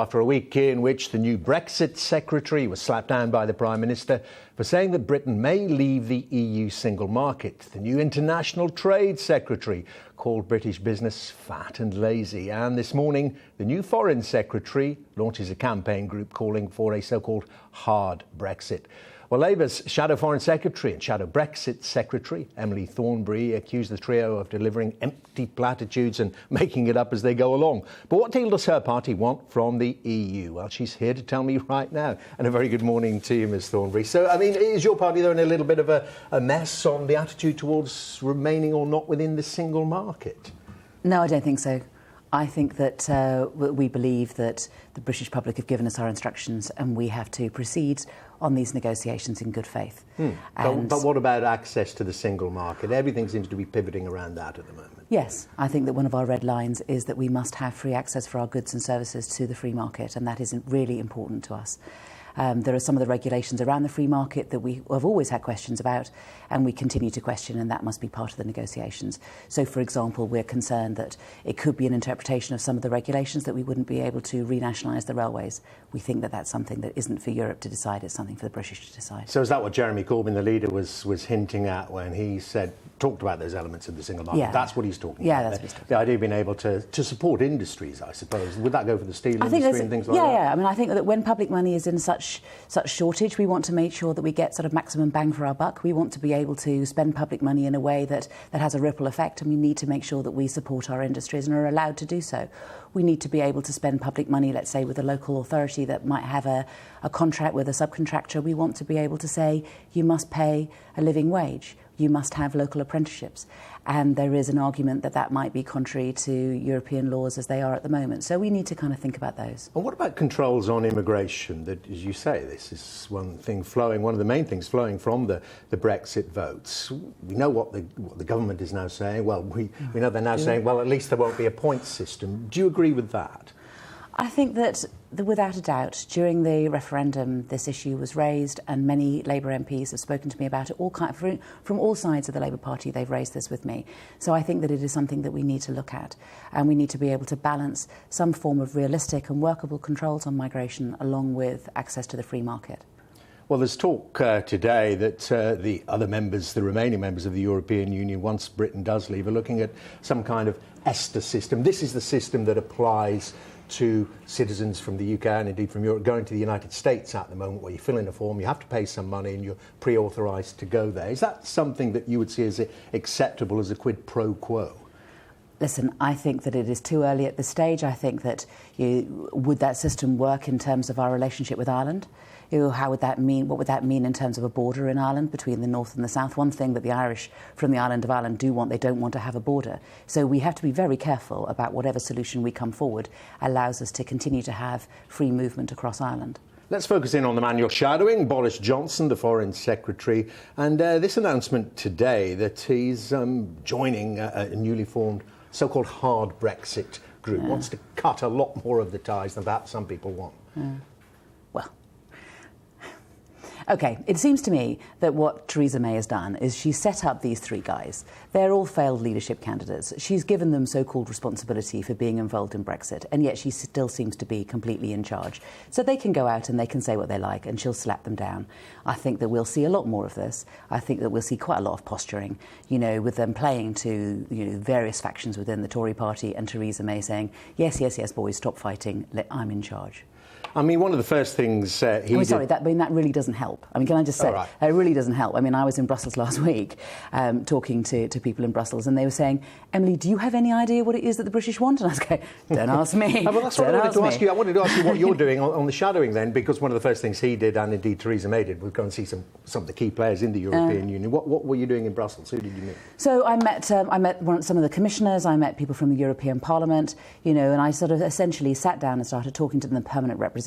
After a week in which the new Brexit secretary was slapped down by the Prime Minister for saying that Britain may leave the EU single market, the new international trade secretary called British business fat and lazy. And this morning, the new foreign secretary launches a campaign group calling for a so-called hard Brexit. Well, Labour's shadow foreign secretary and shadow Brexit secretary, Emily Thornberry, accused the trio of delivering empty platitudes and making it up as they go along. But what deal does her party want from the EU? Well, she's here to tell me right now. And a very good morning to you, Ms Thornberry. So, I mean, is your party there in a little bit of a mess on the attitude towards remaining or not within the single market? No, I don't think so. I think that we believe that the British public have given us our instructions and we have to proceed on these negotiations in good faith. But what about access to the single market? Everything seems to be pivoting around that at the moment. Yes, I think that one of our red lines is that we must have free access for our goods and services to the free market, and that is really important to us. There are some of the regulations around the free market that we have always had questions about, and we continue to question, and that must be part of the negotiations. So, for example, we're concerned that it could be an interpretation of some of the regulations that we wouldn't be able to renationalise the railways. We think that that's something that isn't for Europe to decide, it's something for the British to decide. So is that what Jeremy Corbyn, the leader, was hinting at when he talked about those elements of the single market? Yeah. That's what he's talking about. Yeah, that's what he's talking about. The idea of being able to support industries, I suppose. Would that go for the steel industry and things like that? Yeah. I mean, I think that when public money is in such shortage, we want to make sure that we get sort of maximum bang for our buck. We want to be able to spend public money in a way that has a ripple effect, and we need to make sure that we support our industries and are allowed to do so. We need to be able to spend public money, let's say, with a local authority that might have a contract with a subcontractor. We want to be able to say, you must pay a living wage. You must have local apprenticeships. And there is an argument that that might be contrary to European laws as they are at the moment. So we need to kind of think about those. And what about controls on immigration? That, as you say, this is one of the main things flowing from the Brexit votes. We know what the government is now saying. Well, we know they're now saying, well, at least there won't be a points system. Do you agree with that? I think that, without a doubt, during the referendum, this issue was raised, and many Labour MPs have spoken to me about it. From all sides of the Labour Party, they've raised this with me. So I think that it is something that we need to look at, and we need to be able to balance some form of realistic and workable controls on migration along with access to the free market. Well, there's talk today that the remaining members of the European Union, once Britain does leave, are looking at some kind of ESTA system. This is the system that applies to citizens from the UK and indeed from Europe going to the United States at the moment, where you fill in a form, you have to pay some money and you're pre-authorised to go there. Is that something that you would see as acceptable as a quid pro quo? Listen, I think that it is too early at this stage. I think that would that system work in terms of our relationship with Ireland? How would that mean? What would that mean in terms of a border in Ireland between the north and the south? One thing that the Irish from the island of Ireland do want, they don't want to have a border. So we have to be very careful about whatever solution we come forward allows us to continue to have free movement across Ireland. Let's focus in on the man you're shadowing, Boris Johnson, the Foreign Secretary, and this announcement today that he's joining a newly formed so-called hard Brexit group, wants to cut a lot more of the ties than perhaps some people want. Well, OK, it seems to me that what Theresa May has done is she's set up these three guys. They're all failed leadership candidates. She's given them so-called responsibility for being involved in Brexit, and yet she still seems to be completely in charge. So they can go out and they can say what they like, and she'll slap them down. I think that we'll see a lot more of this. I think that we'll see quite a lot of posturing, with them playing to various factions within the Tory party, and Theresa May saying, yes, boys, stop fighting, I'm in charge. I mean, one of the first things that really doesn't help. I mean, can I just say, It really doesn't help. I mean, I was in Brussels last week talking to people in Brussels, and they were saying, Emily, do you have any idea what it is that the British want? And I was going, don't ask me. Well, that's what I wanted to ask you. I wanted to ask you what you're doing on the shadowing then, because one of the first things he did, and indeed Theresa May did, was go and see some of the key players in the European Union. What were you doing in Brussels? Who did you meet? So I met some of the commissioners, I met people from the European Parliament, and I sort of essentially sat down and started talking to them, the permanent representatives,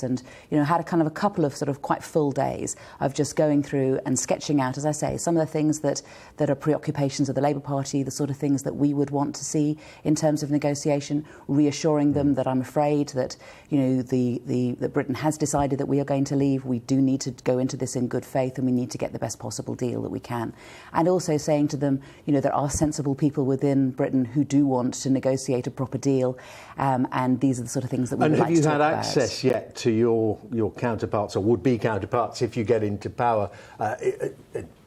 and had a couple of sort of quite full day phase of just going through and sketching out, as I say, some of the things that are preoccupations of the Labour Party, the sort of things that we would want to see in terms of negotiation, reassuring them that I'm afraid that, that Britain has decided that we are going to leave. We do need to go into this in good faith, and we need to get the best possible deal that we can. And also saying to them, there are sensible people within Britain who do want to negotiate a proper deal, and these are the sort of things that we would like to talk about. And have you had access yet to your counterparts, or would-be counterparts, if you get into power,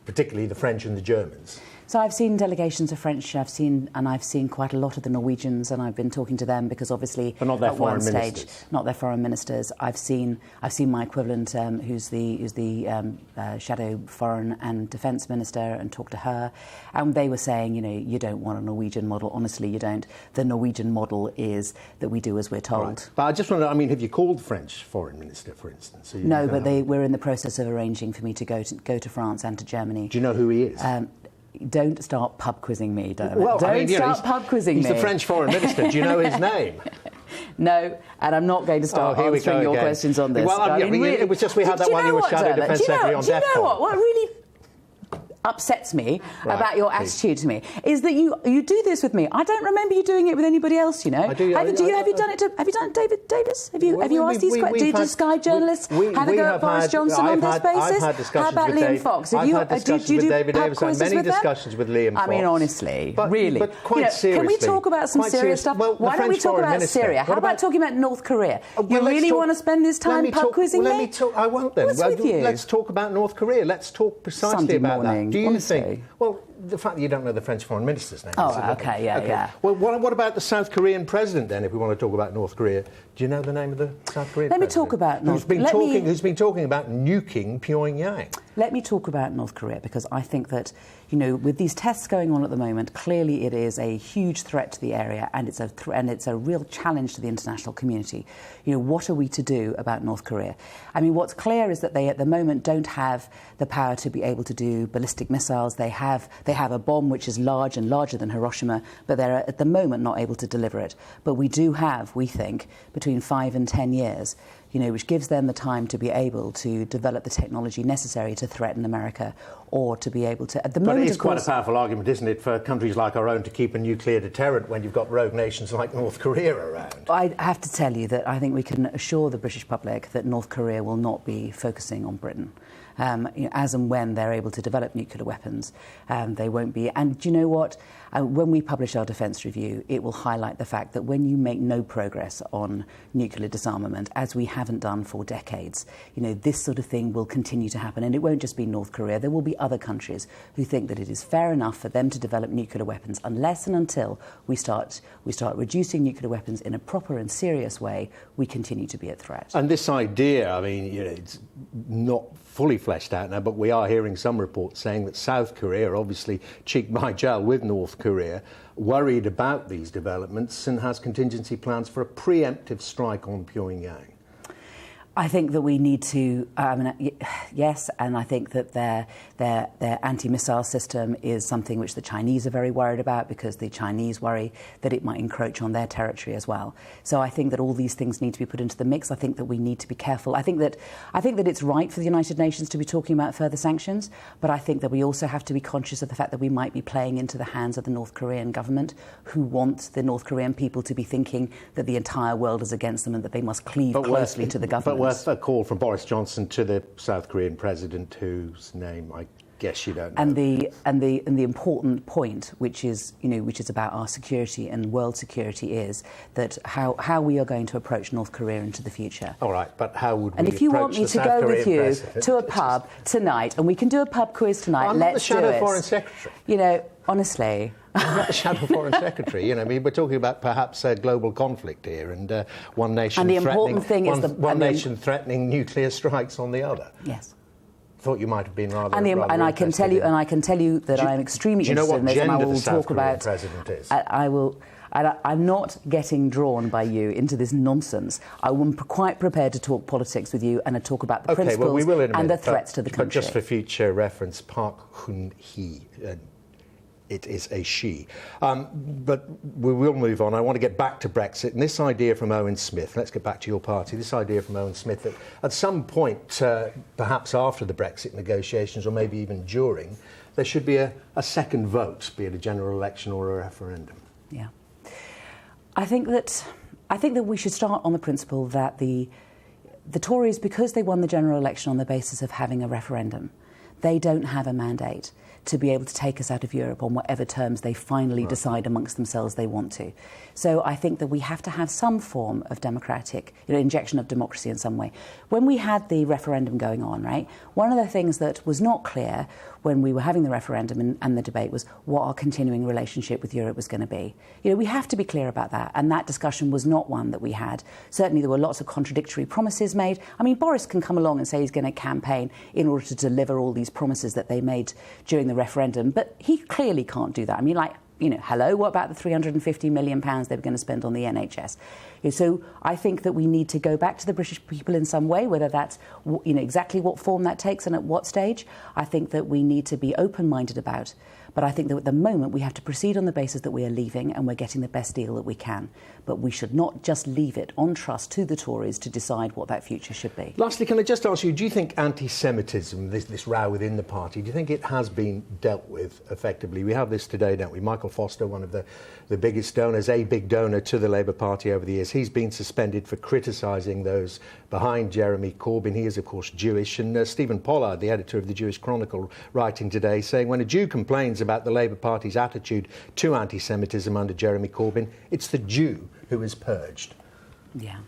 particularly the French and the Germans? So I've seen delegations of French, I've seen quite a lot of the Norwegians, and I've been talking to them because obviously but not their at one foreign stage, ministers. not their foreign ministers. I've seen my equivalent, who's the shadow foreign and defence minister, and talked to her, and they were saying, you don't want a Norwegian model. Honestly, you don't. The Norwegian model is that we do as we're told. Right. But I just want to know, have you called the French foreign minister, for instance? No, but we're in the process of arranging for me to go to France and to Germany. Do you know who he is? Don't start pub quizzing me, Dermot. Well, don't start pub quizzing me. He's the French foreign minister. Do you know his name? No, and I'm not going to start answering your questions on this. Well, it was just we had that one you were shadow defence secretary on DEFCON. Do you know what really upsets me about your attitude to me is that you do this with me. I don't remember you doing it with anybody else. Have you done it to David Davis? Have you asked these questions? Do you Sky journalists have a go at Boris Johnson on this basis? I've had discussions. How about Liam Fox? I've had discussions with David Davis and many discussions with Liam Fox. I mean, honestly, really. But quite seriously. Can we talk about some serious stuff? Why don't we talk about Syria? How about talking about North Korea? You really want to spend this time pub quizzing me? I won't then. What's with you? Let's talk about North Korea. Let's talk precisely about that. Do you think? Well, the fact that you don't know the French foreign minister's name. Oh, okay, yeah. Well, what about the South Korean president then? If we want to talk about North Korea, do you know the name of the South Korean president? Let me talk about who's been talking about nuking Pyongyang. Let me talk about North Korea, because I think that, with these tests going on at the moment, clearly it is a huge threat to the area, and it's a real challenge to the international community. What are we to do about North Korea? I mean, what's clear is that they at the moment don't have the power to be able to do ballistic missiles. They have a bomb which is large and larger than Hiroshima, but they're at the moment not able to deliver it. But we do have, we think, between 5 and 10 years, which gives them the time to be able to develop the technology necessary to threaten America, or to be able to... At the moment, but it is quite a powerful argument, isn't it, for countries like our own to keep a nuclear deterrent when you've got rogue nations like North Korea around? I have to tell you that I think we can assure the British public that North Korea will not be focusing on Britain. As and when they're able to develop nuclear weapons, they won't be. And do you know what? When we publish our defence review, it will highlight the fact that when you make no progress on nuclear disarmament, as we haven't done for decades, this sort of thing will continue to happen. And it won't just be North Korea. There will be other countries who think that it is fair enough for them to develop nuclear weapons unless and until we start reducing nuclear weapons in a proper and serious way. We continue to be a threat. And this idea, it's not fully fleshed out now, but we are hearing some reports saying that South Korea, obviously cheek by jowl with North Korea, worried about these developments and has contingency plans for a preemptive strike on Pyongyang. I think that we need to, yes, and I think that their anti-missile system is something which the Chinese are very worried about, because the Chinese worry that it might encroach on their territory as well. So I think that all these things need to be put into the mix. I think that we need to be careful. I think that it's right for the United Nations to be talking about further sanctions, but I think that we also have to be conscious of the fact that we might be playing into the hands of the North Korean government, who want the North Korean people to be thinking that the entire world is against them and that they must cleave closely to the government. Worth a call from Boris Johnson to the South Korean president, whose name I guess you don't know. And the important point, which is about our security and world security, is that how we are going to approach North Korea into the future. All right, but how would we? And if you want me to go with you to a pub tonight, and we can do a pub quiz tonight, let's do it. I'm not the shadow foreign secretary. Honestly. I'm not the shadow foreign secretary. We're talking about perhaps a global conflict here, and one nation and the important thing is one nation threatening nuclear strikes on the other. Yes. Thought you might have been rather. And I can tell you that I am extremely interested in this, and I will talk about. President is. I will. I'm not getting drawn by you into this nonsense. I'm quite prepared to talk politics with you and to talk about the principles and the threats to the country. But just for future reference, Park Hoon-hee. it is a she. But we will move on. I want to get back to Brexit and this idea from Owen Smith. Let's get back to your party. This idea from Owen Smith that at some point, perhaps after the Brexit negotiations or maybe even during, there should be a second vote, be it a general election or a referendum. Yeah. I think that we should start on the principle that the Tories, because they won the general election on the basis of having a referendum, they don't have a mandate to be able to take us out of Europe on whatever terms they finally decide amongst themselves they want to. So I think that we have to have some form of democratic, injection of democracy in some way. When we had the referendum going on, right, one of the things that was not clear when we were having the referendum and the debate was what our continuing relationship with Europe was going to be. We have to be clear about that, and that discussion was not one that we had. Certainly there were lots of contradictory promises made. I mean, Boris can come along and say he's going to campaign in order to deliver all these promises that they made during the referendum, but he clearly can't do that. I mean, hello, what about the £350 million they were going to spend on the NHS? So I think that we need to go back to the British people in some way, whether that's exactly what form that takes and at what stage. I think that we need to be open-minded about. But I think that at the moment we have to proceed on the basis that we are leaving and we're getting the best deal that we can. But we should not just leave it on trust to the Tories to decide what that future should be. Lastly, can I just ask you, do you think anti-Semitism, this row within the party, do you think it has been dealt with effectively? We have this today, don't we? Michael Foster, one of the biggest donors, a big donor to the Labour Party over the years, he's been suspended for criticising those behind Jeremy Corbyn. He is, of course, Jewish. And Stephen Pollard, the editor of the Jewish Chronicle, writing today, saying when a Jew complains about the Labour Party's attitude to anti-Semitism under Jeremy Corbyn, it's the Jew who is purged. Yeah.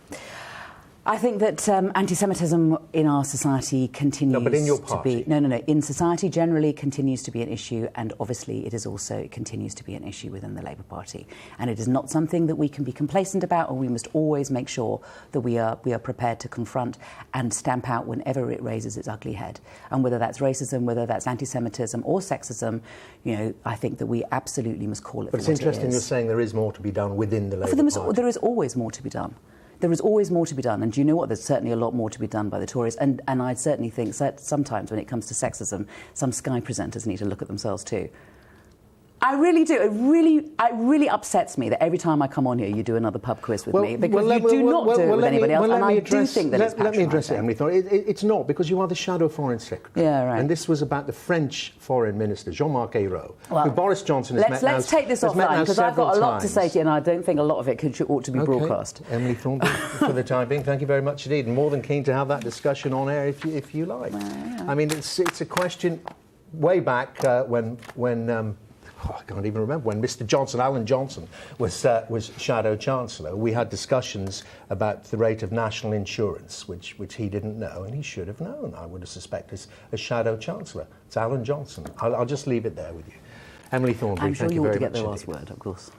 I think that anti-Semitism in our society continues No, but in your party. to be... No. In society generally continues to be an issue, and obviously it continues to be an issue within the Labour Party. And it is not something that we can be complacent about, or we must always make sure that we are prepared to confront and stamp out whenever it raises its ugly head. And whether that's racism, whether that's anti-Semitism or sexism, I think that we absolutely must call it for what it is. But it's interesting you're saying there is more to be done within the Labour Party. There is always more to be done. There is always more to be done, and do you know what? There's certainly a lot more to be done by the Tories, and I certainly think that sometimes when it comes to sexism, some Sky presenters need to look at themselves too. I really do. It really upsets me that every time I come on here, you do another pub quiz with me, because you do not do it with anybody else, and I do think that it's patronising. Let me address it, Emily Thornberry. It's not, because you are the shadow foreign secretary. Yeah, right. And this was about the French foreign minister, Jean-Marc Ayrault, who Boris Johnson has met now. Let's take this offline, because I've got a lot to say to you, and I don't think a lot of it ought to be broadcast. Emily Thornberry, for the time being, thank you very much indeed, and more than keen to have that discussion on air if you like. Well, yeah. I mean, it's a question way back when I can't even remember when Mr. Johnson, Alan Johnson, was Shadow Chancellor. We had discussions about the rate of national insurance, which he didn't know, and he should have known, I would have suspected, as Shadow Chancellor. It's Alan Johnson. I'll just leave it there with you. Emily Thornberry, I'm sure thank you you ought very to get much the last indeed. word, of course.